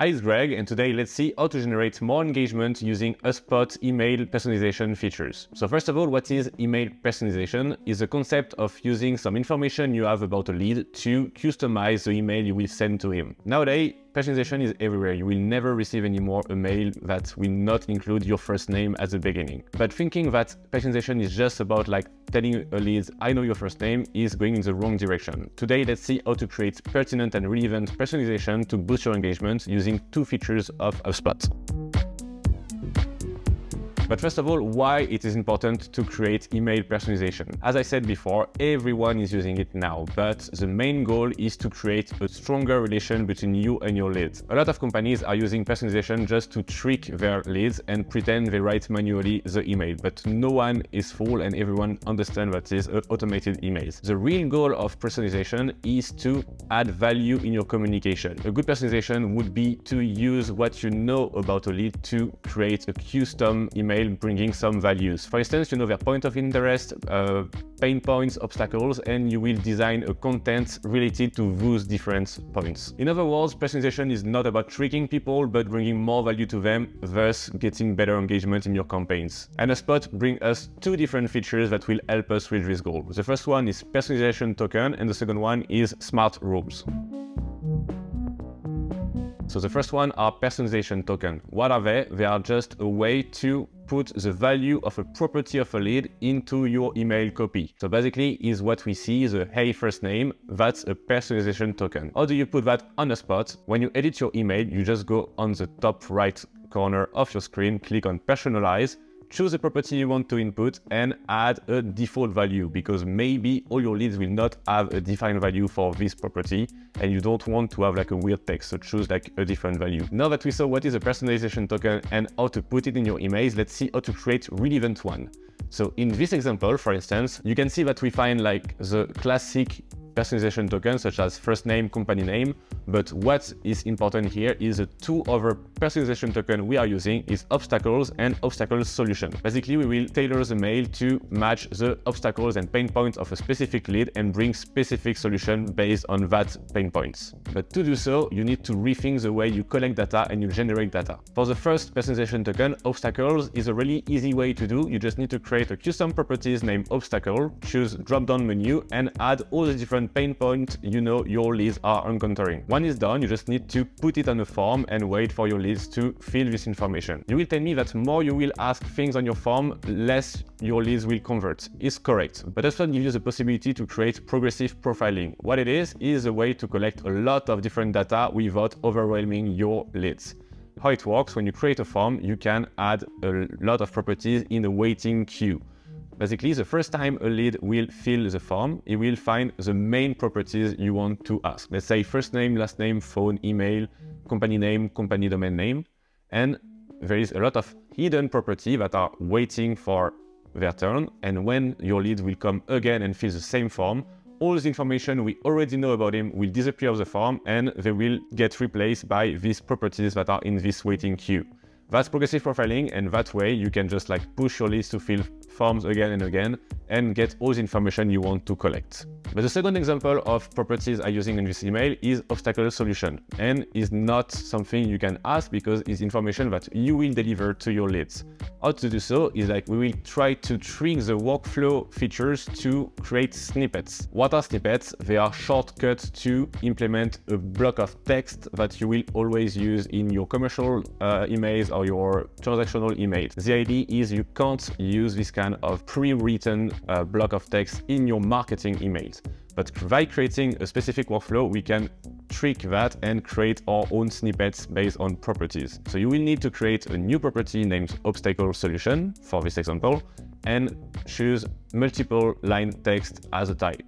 Hi, it's Greg, and today let's see how to generate more engagement using HubSpot email personalization features. So first of all, what is email personalization? Is a concept of using some information you have about a lead to customize the email you will send to him. Nowadays, personalization is everywhere. You will never receive anymore a mail that will not include your first name at the beginning. But thinking that personalization is just about telling a lead, I know your first name, is going in the wrong direction. Today, let's see how to create pertinent and relevant personalization to boost your engagement using two features of HubSpot. But first of all, why it is important to create email personalization? As I said before, everyone is using it now, but the main goal is to create a stronger relation between you and your leads. A lot of companies are using personalization just to trick their leads and pretend they write manually the email, but no one is fool and everyone understands that it's automated emails. The real goal of personalization is to add value in your communication. A good personalization would be to use what you know about a lead to create a custom email bringing some values. For instance, you know their point of interest, pain points, obstacles, and you will design a content related to those different points. In other words, personalization is not about tricking people, but bringing more value to them, thus getting better engagement in your campaigns. And HubSpot brings us two different features that will help us reach this goal. The first one is Personalization Token, and the second one is Smart Rules. So the first one are personalization token. What are they? They are just a way to put the value of a property of a lead into your email copy. So basically is what we see is a hey first name, that's a personalization token. How do you put that on HubSpot? When you edit your email, you just go on the top right corner of your screen, click on personalize, choose the property you want to input and add a default value, because maybe all your leads will not have a defined value for this property and you don't want to have a weird text, so choose a different value. Now that we saw what is a personalization token and how to put it in your emails, let's see how to create relevant one. So in this example, for instance, you can see that we find the classic personalization tokens such as first name, company name, but what is important here is the two other personalization token we are using is obstacles and obstacles solution. Basically, we will tailor the mail to match the obstacles and pain points of a specific lead and bring specific solution based on that pain points. But to do so, you need to rethink the way you collect data and you generate data. For the first personalization token, obstacles is a really easy way to do. You just need to create a custom properties named obstacle, choose drop-down menu and add all the different pain points you know your leads are encountering. When it's done, you just need to put it on a form and wait for your leads to fill this information. You will tell me that more you will ask things on your form, less your leads will convert. It's correct, but HubSpot gives you the possibility to create progressive profiling. What it is a way to collect a lot of different data without overwhelming your leads. How it works, when you create a form, you can add a lot of properties in a waiting queue. Basically, the first time a lead will fill the form, it will find the main properties you want to ask. Let's say first name, last name, phone, email, company name, company domain name. And there is a lot of hidden properties that are waiting for their turn. And when your lead will come again and fill the same form, all the information we already know about him will disappear off the form and they will get replaced by these properties that are in this waiting queue. That's progressive profiling, and that way you can just push your leads to fill forms again and again and get all the information you want to collect. But the second example of properties I'm using in this email is obstacle solution, and is not something you can ask because it's information that you will deliver to your leads. How to do so is we will try to trick the workflow features to create snippets. What are snippets? They are shortcuts to implement a block of text that you will always use in your commercial emails or your transactional emails. The idea is you can't use this kind of pre-written block of text in your marketing emails. But by creating a specific workflow, we can trick that and create our own snippets based on properties. So you will need to create a new property named obstacle solution for this example and choose multiple line text as a type.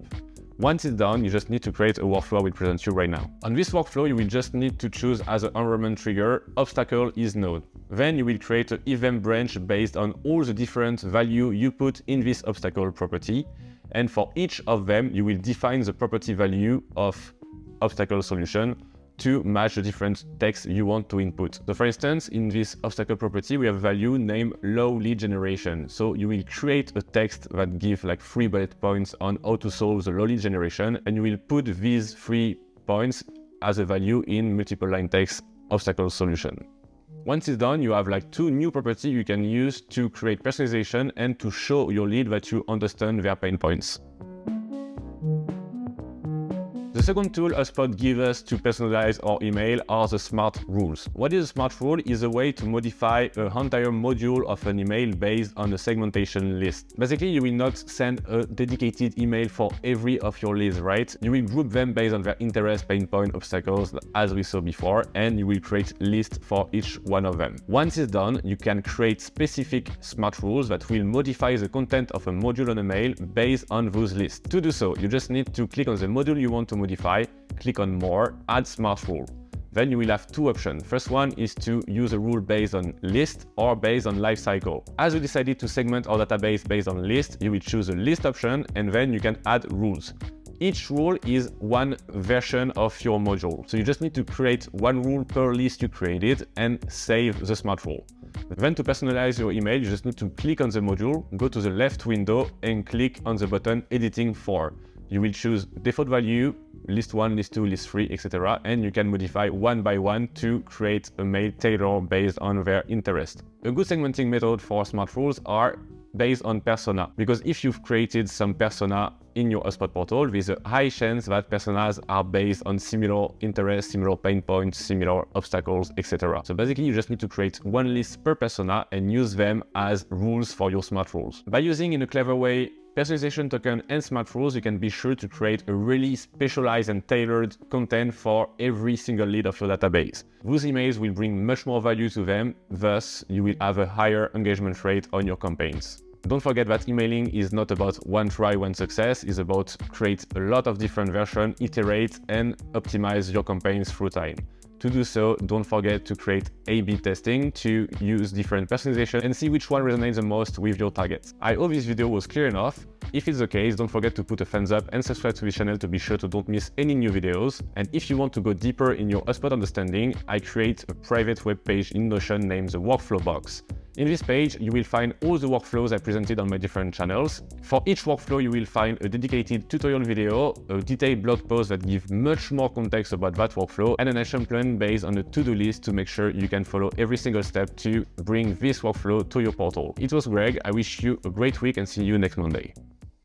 Once it's done, you just need to create a workflow I will present to you right now. On this workflow, you will just need to choose as an environment trigger, obstacle is node. Then you will create an event branch based on all the different value you put in this obstacle property. And for each of them, you will define the property value of obstacle solution to match the different text you want to input. So for instance, in this obstacle property, we have a value named low lead generation. So you will create a text that gives 3 bullet points on how to solve the low lead generation, and you will put these 3 points as a value in multiple line text obstacle solution. Once it's done, you have like 2 new properties you can use to create personalization and to show your lead that you understand their pain points. The second tool HubSpot gives us to personalize our email are the smart rules. What is a smart rule? Is a way to modify an entire module of an email based on a segmentation list. Basically, you will not send a dedicated email for every of your leads, right? You will group them based on their interest, pain point, obstacles, as we saw before, and you will create lists for each one of them. Once it's done, you can create specific smart rules that will modify the content of a module on a mail based on those lists. To do so, you just need to click on the module you want to modify, click on More, Add Smart Rule. Then you will have 2 options. First one is to use a rule based on list or based on lifecycle. As we decided to segment our database based on list, you will choose a list option and then you can add rules. Each rule is one version of your module. So you just need to create one rule per list you created and save the smart rule. Then to personalize your email, you just need to click on the module, go to the left window and click on the button Editing For. You will choose default value, list 1, list 2, list 3, etc. And you can modify one by one to create a mail tailored based on their interest. A good segmenting method for smart rules are based on persona, because if you've created some persona in your HubSpot portal, there's a high chance that personas are based on similar interests, similar pain points, similar obstacles, etc. So basically, you just need to create one list per persona and use them as rules for your smart rules. By using in a clever way Personalization token and smart rules, you can be sure to create a really specialized and tailored content for every single lead of your database. Those emails will bring much more value to them, thus you will have a higher engagement rate on your campaigns. Don't forget that emailing is not about one try, one success. It's about create a lot of different versions, iterate and optimize your campaigns through time. To do so, don't forget to create A/B testing to use different personalization and see which one resonates the most with your targets. I hope this video was clear enough. If it's the case, don't forget to put a thumbs up and subscribe to the channel to be sure to don't miss any new videos. And if you want to go deeper in your HubSpot understanding, I create a private web page in Notion named the Workflow Box. In this page, you will find all the workflows I presented on my different channels. For each workflow, you will find a dedicated tutorial video, a detailed blog post that gives much more context about that workflow, and an action plan based on a to-do list to make sure you can follow every single step to bring this workflow to your portal. It was Greg. I wish you a great week and see you next Monday.